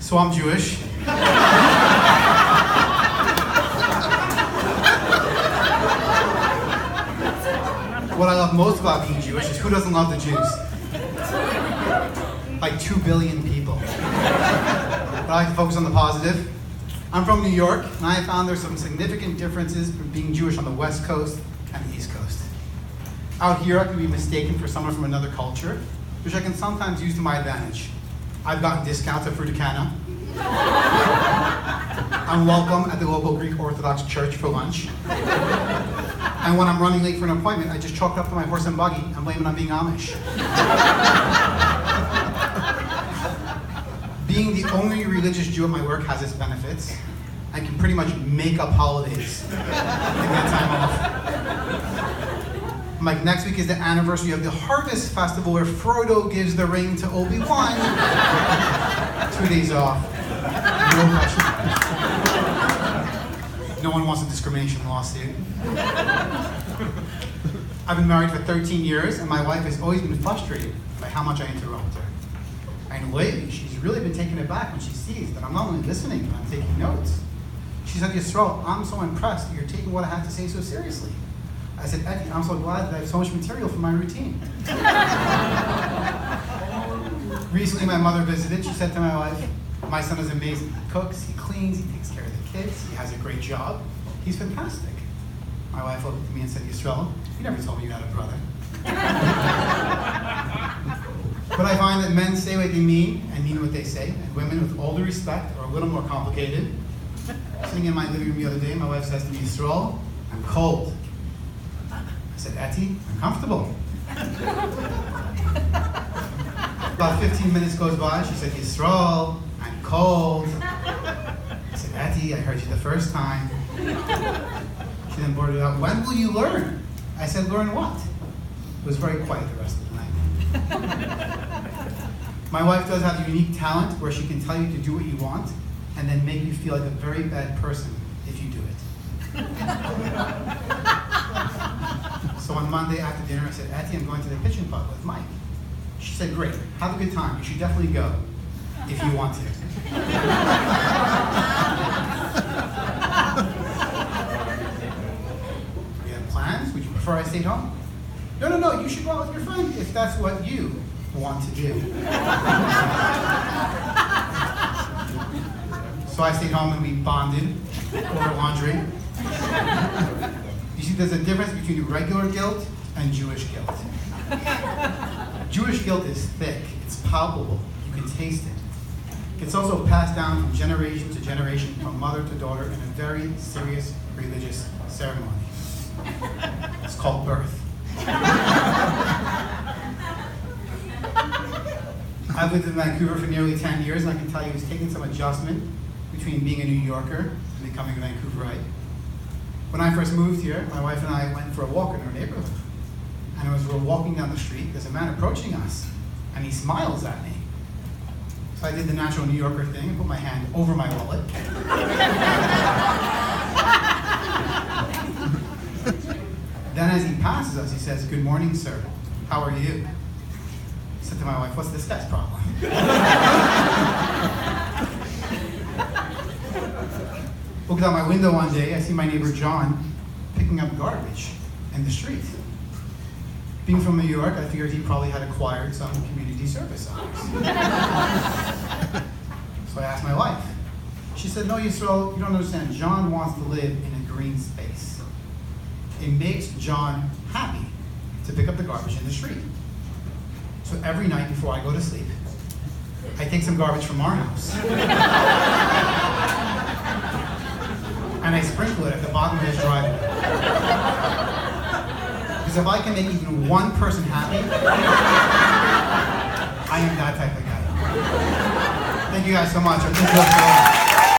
So I'm Jewish. What I love most about being Jewish is who doesn't love the Jews? Like 2 billion people. But I like to focus on the positive. I'm from New York, and I have found there's some significant differences from being Jewish on the West Coast and the East Coast. Out here, I can be mistaken for someone from another culture, which I can sometimes use to my advantage. I've gotten discounts at Fruticana. I'm welcome at the local Greek Orthodox church for lunch. And when I'm running late for an appointment, I just chalk it up to my horse and buggy and blame it on being Amish. Being the only religious Jew at my work has its benefits. I can pretty much make up holidays to get time off. Like next week is the anniversary of the Harvest Festival where Frodo gives the ring to Obi-Wan. 2 days off. No pressure. No one wants a discrimination lawsuit. I've been married for 13 years, and my wife has always been frustrated by how much I interrupt her. And lately, she's really been taken aback when she sees that I'm not only listening, but I'm taking notes. She said, Yisrael, I'm so impressed that you're taking what I have to say so seriously. I said, Etty, I'm so glad that I have so much material for my routine. Recently, my mother visited. She said to my wife, my son is amazing. He cooks, he cleans, he takes care of the kids, he has a great job. He's fantastic. My wife looked at me and said, Yisrael, you never told me you had a brother. But I find that men say what they mean and mean what they say, and women, with all due respect, are a little more complicated. Sitting in my living room the other day, my wife says to me, Yisrael, I'm cold. I said, Etty, I'm comfortable. About 15 minutes goes by, she said, Yisrael, I'm cold. I said, Etty, I heard you the first time. She then blurted out, when will you learn? I said, learn what? It was very quiet the rest of the night. My wife does have a unique talent where she can tell you to do what you want and then make you feel like a very bad person if you do it. So on Monday after dinner, I said, Etty, I'm going to the pitching putt with Mike. She said, great, have a good time. You should definitely go if you want to. You have plans? Would you prefer I stayed home? No, you should go out with your friend if that's what you want to do. So I stayed home and we bonded over laundry. You see, there's a difference between regular guilt and Jewish guilt. Jewish guilt is thick, it's palpable, you can taste it. It's also passed down from generation to generation, from mother to daughter, in a very serious religious ceremony. It's called birth. I've lived in Vancouver for nearly 10 years, and I can tell you it's taken some adjustment between being a New Yorker and becoming a Vancouverite. When I first moved here, my wife and I went for a walk in our neighborhood. And as we were walking down the street, there's a man approaching us, and he smiles at me. So I did the natural New Yorker thing and put my hand over my wallet. Then as he passes us, he says, good morning, sir. How are you? I said to my wife, what's this guy's problem? Looked out my window one day, I see my neighbor John picking up garbage in the street. Being from New York, I figured he probably had acquired some community service hours. So I asked my wife. She said, no, Yisrael, you don't understand. John wants to live in a green space. It makes John happy to pick up the garbage in the street. So every night before I go to sleep, I take some garbage from our house. And I sprinkle it at the bottom of his driveway. Because if I can make even one person happy, I am that type of guy. Thank you guys so much.